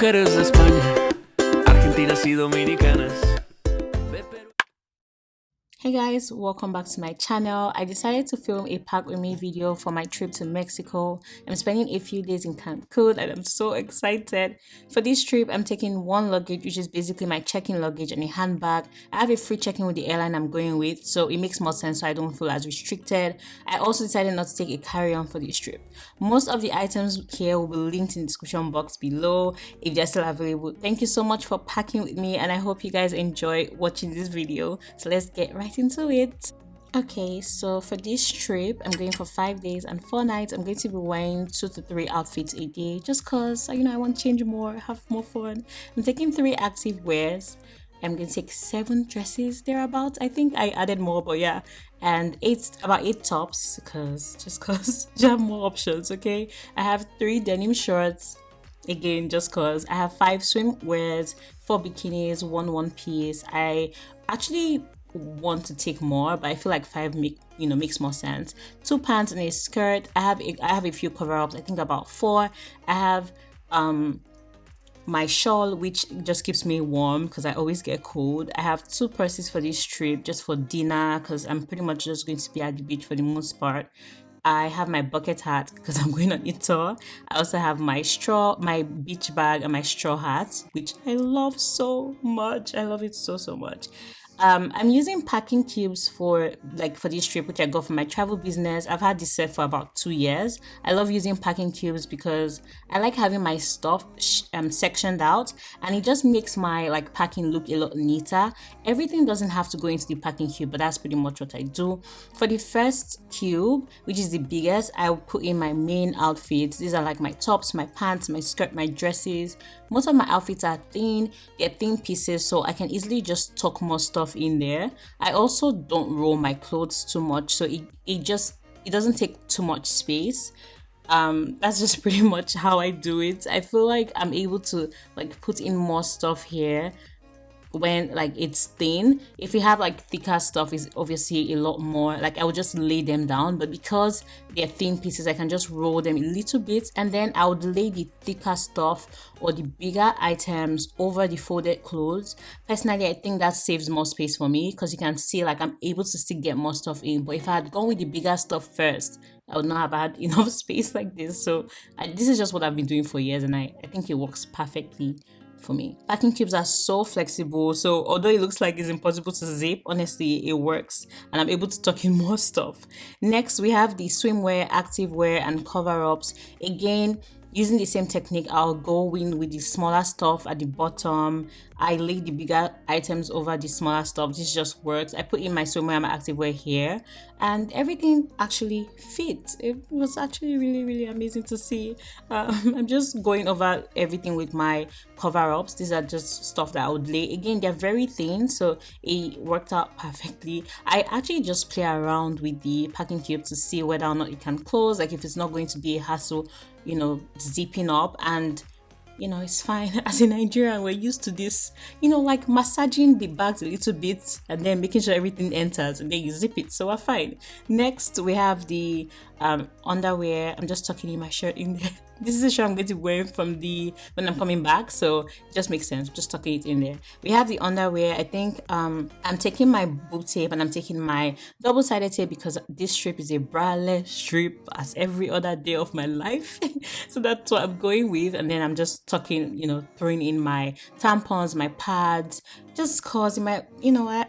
mujeres de España, Argentinas y Dominicanas. Hey guys, welcome back to my channel. I decided to film a pack with me video for my trip to Mexico. I'm spending a few days in Cancun and I'm so excited. For this trip, I'm taking one luggage, which is basically my check-in luggage, and a handbag. I have a free check-in with the airline I'm going with, so it makes more sense so I don't feel as restricted. I also decided not to take a carry-on for this trip. Most of the items here will be linked in the description box below if they're still available. Thank you so much for packing with me and I hope you guys enjoy watching this video. So let's get right into it. Okay, so for this trip I'm going for 5 days and 4 nights. I'm going to be wearing 2 to 3 outfits a day just cause I want to change more, have more fun. I'm taking 3 active wears. I'm going to take 7 dresses thereabouts. I think I added more, but yeah, and about 8 tops cause you have more options. Okay, I have 3 denim shorts, again just cause. I have 5 swimwears, 4 bikinis, 1 one piece. I actually want to take more, but I feel like 5 makes more sense. 2 pants and a skirt. I have a few cover-ups, I think about 4. I have my shawl, which just keeps me warm because I always get cold. I have 2 purses for this trip just for dinner because I'm pretty much just going to be at the beach for the most part. I have my bucket hat because I'm going on a tour. I also have my beach bag and my straw hat, which I love so much. I love it so much. I'm using packing cubes for this trip, which I got from my travel business. I've had this set for about 2 years. I love using packing cubes because I like having my stuff sectioned out, and it just makes my packing look a lot neater. Everything doesn't have to go into the packing cube, but that's pretty much what I do. For the first cube, which is the biggest, I will put in my main outfits. These are like my tops, my pants, my skirt, my dresses. Most of my outfits are thin. They're thin pieces, so I can easily just tuck more stuff in there. I also don't roll my clothes too much, so it doesn't take too much space. That's just pretty much how I do it. I feel like I'm able to put in more stuff here when it's thin. If you have thicker stuff, is obviously a lot more. I would just lay them down, but because they're thin pieces, I can just roll them a little bit, and then I would lay the thicker stuff or the bigger items over the folded clothes. Personally, I think that saves more space for me because you can see I'm able to still get more stuff in. But if I had gone with the bigger stuff first, I would not have had enough space like this. So this is just what I've been doing for years, and I think it works perfectly for me. Packing cubes are so flexible, so although it looks like it's impossible to zip, honestly it works, and I'm able to tuck in more stuff. Next, we have the swimwear, activewear, and cover-ups. Again, using the same technique, I'll go in with the smaller stuff at the bottom. I lay the bigger items over the smaller stuff. This just works. I put in my swimwear and my activewear here, and everything actually fits. It was actually really amazing to see. I'm just going over everything with my cover-ups. These are just stuff that I would lay. Again, they're very thin, so it worked out perfectly. I actually just play around with the packing cube to see whether or not it can close, if it's not going to be a hassle, zipping up. And it's fine. As a Nigerian, we're used to this, massaging the bags a little bit and then making sure everything enters and then you zip it, so we're fine. Next, we have the underwear. I'm just tucking in my shirt in there. This is a shirt I'm going to be wearing when I'm coming back, so it just makes sense. Just tucking it in there. We have the underwear. I think I'm taking my boob tape and I'm taking my double-sided tape because this trip is a braless trip as every other day of my life. So that's what I'm going with, and then I'm just tucking, throwing in my tampons, my pads, just cause I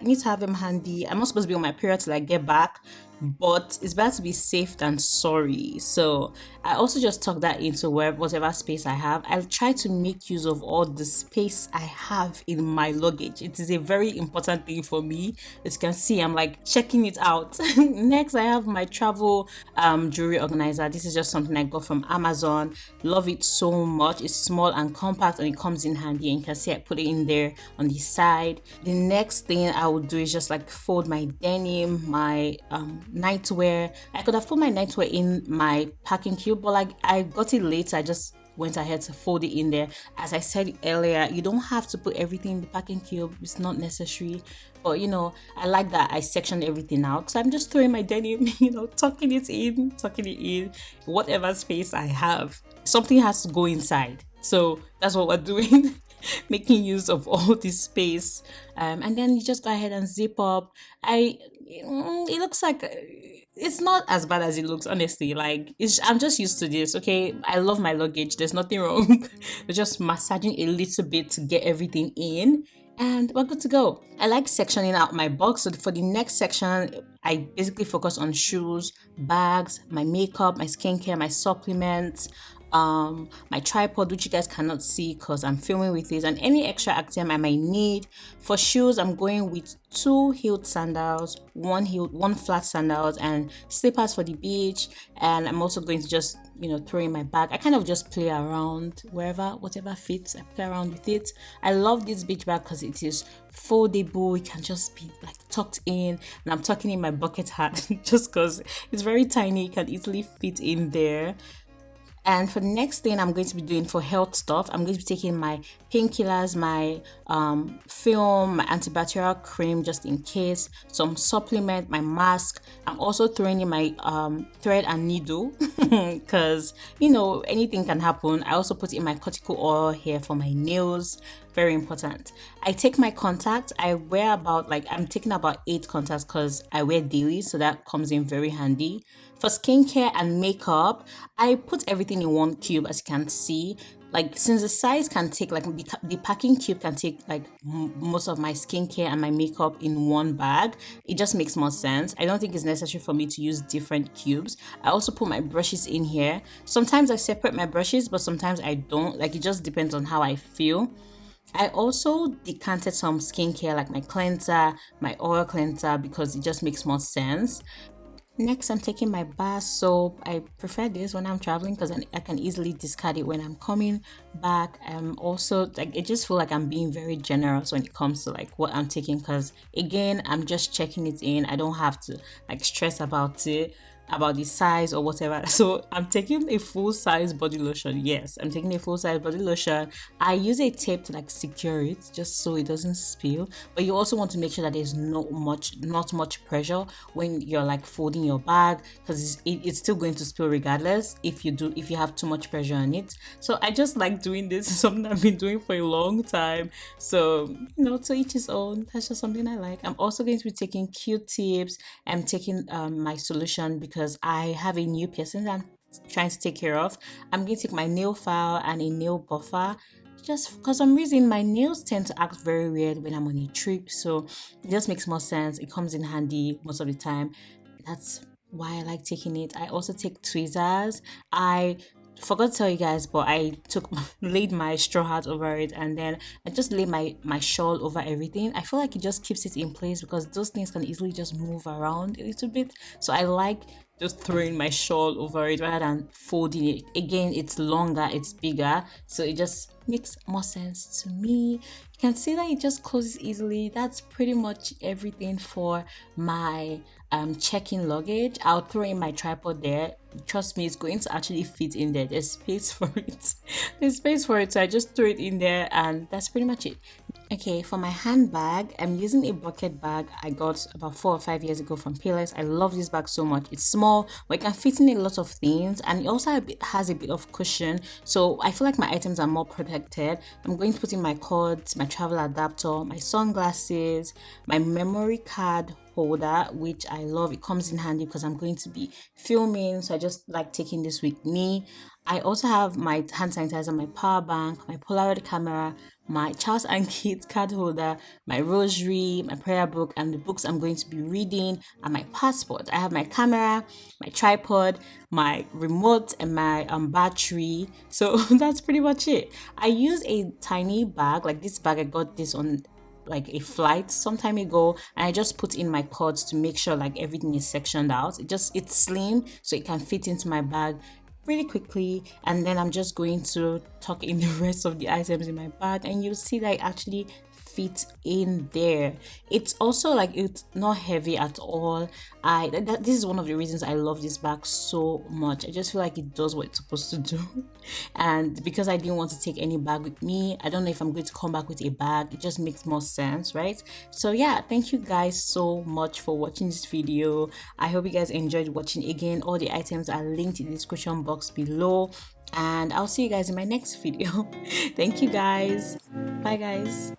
need to have them handy. I'm not supposed to be on my period till I get back, but it's better to be safe than sorry. So I also just tuck that into whatever space I have. I'll try to make use of all the space I have in my luggage. It is a very important thing for me. As you can see, I'm checking it out. Next, I have my travel jewelry organizer. This is just something I got from Amazon. Love it so much. It's small and compact and it comes in handy, and you can see I put it in there on the side. The next thing I would do is just fold my denim, my nightwear. I could have put my nightwear in my packing cube, but I got it later. I just went ahead to fold it in there. As I said earlier, you don't have to put everything in the packing cube. It's not necessary. But I like that I sectioned everything out. So I'm just throwing my denim, tucking it in, whatever space I have. Something has to go inside. So that's what we're doing, making use of all this space. And then you just go ahead and zip up. It looks like it's not as bad as it looks, honestly. Like I'm just used to this. Okay, I love my luggage. There's nothing wrong. We're just massaging a little bit to get everything in, and we're good to go. I like sectioning out my box. So for the next section, I basically focus on shoes, bags, my makeup, my skincare, my supplements, my tripod, which you guys cannot see because I'm filming with it, and any extra item I might need. For shoes, I'm going with 2 heeled sandals, one flat sandals, and slippers for the beach. And I'm also going to just throw in my bag. I kind of just play around whatever fits. I play around with it. I love this beach bag because it is foldable. It can just be like tucked in, and I'm tucking in my bucket hat just because it's very tiny. It can easily fit in there. And for the next thing I'm going to be doing for health stuff, I'm going to be taking my painkillers, my film, my antibacterial cream just in case, some supplement, my mask. I'm also throwing in my thread and needle because anything can happen. I also put in my cuticle oil here for my nails. Very important. I take my contacts. I'm taking about 8 contacts because I wear daily, so that comes in very handy. For skincare and makeup, I put everything in one cube, as you can see. Like, since the size can take, like, the packing cube can take like most of my skincare and my makeup in one bag, it just makes more sense. I don't think it's necessary for me to use different cubes. I also put my brushes in here. Sometimes I separate my brushes, but sometimes I don't. Like, it just depends on how I feel. I also decanted some skincare like my cleanser, my oil cleanser, because it just makes more sense. Next, I'm taking my bar soap. I prefer this when I'm traveling because I can easily discard it when I'm coming back. I'm also like, I just feel like I'm being very generous when it comes to like what I'm taking because again, I'm just checking it in. I don't have to like stress about it, about the size or whatever. So I'm taking a full size body lotion. Yes, I'm taking a full size body lotion. I use a tape to like secure it just so it doesn't spill. But you also want to make sure that there's not much pressure when you're like folding your bag because it's still going to spill regardless if you have too much pressure on it. So I just like doing this. It's something I've been doing for a long time. So to each his own. That's just something I like. I'm also going to be taking Q-tips. I'm taking my solution because I have a new piercing that I'm trying to take care of. I'm going to take my nail file and a nail buffer. Just for some reason, my nails tend to act very weird when I'm on a trip, so it just makes more sense. It comes in handy most of the time. That's why I like taking it. I also take tweezers. I forgot to tell you guys, but I laid my straw hat over it, and then I just laid my shawl over everything. I feel like it just keeps it in place because those things can easily just move around a little bit. So I like just throwing my shawl over it rather than folding it. Again, it's longer, it's bigger, so it just makes more sense to me. You can see that it just closes easily. That's pretty much everything for my check-in luggage. I'll throw in my tripod there. Trust me, it's going to actually fit in there. There's space for it. There's space for it, so I just throw it in there, and that's pretty much it. Okay, for my handbag, I'm using a bucket bag I got about 4 or 5 years ago from Payless. I love this bag so much. It's small, but it can fit in a lot of things, and it also has a bit of cushion, so I feel like my items are more protected. I'm going to put in my cords, my travel adapter, my sunglasses, my memory card holder, which I love. It comes in handy because I'm going to be filming, so I just like taking this with me. I also have my hand sanitizer, my power bank, my Polaroid camera, my Charles and Keith card holder, my rosary, my prayer book, and the books I'm going to be reading, and my passport. I have my camera, my tripod, my remote, and my battery. So that's pretty much it. I use a tiny bag, like this bag. I got this on like a flight some time ago, and I just put in my cords to make sure like everything is sectioned out. It's slim so it can fit into my bag really quickly, and then I'm just going to tuck in the rest of the items in my bag, and you'll see that it actually fit in there. It's also like it's not heavy at all. This is one of the reasons I love this bag so much. I just feel like it does what it's supposed to do. And because I didn't want to take any bag with me, I don't know if I'm going to come back with a bag. It just makes more sense, right? So yeah, thank you guys so much for watching this video. I hope you guys enjoyed watching. Again, all the items are linked in the description box below, and I'll see you guys in my next video. Thank you guys. Bye guys.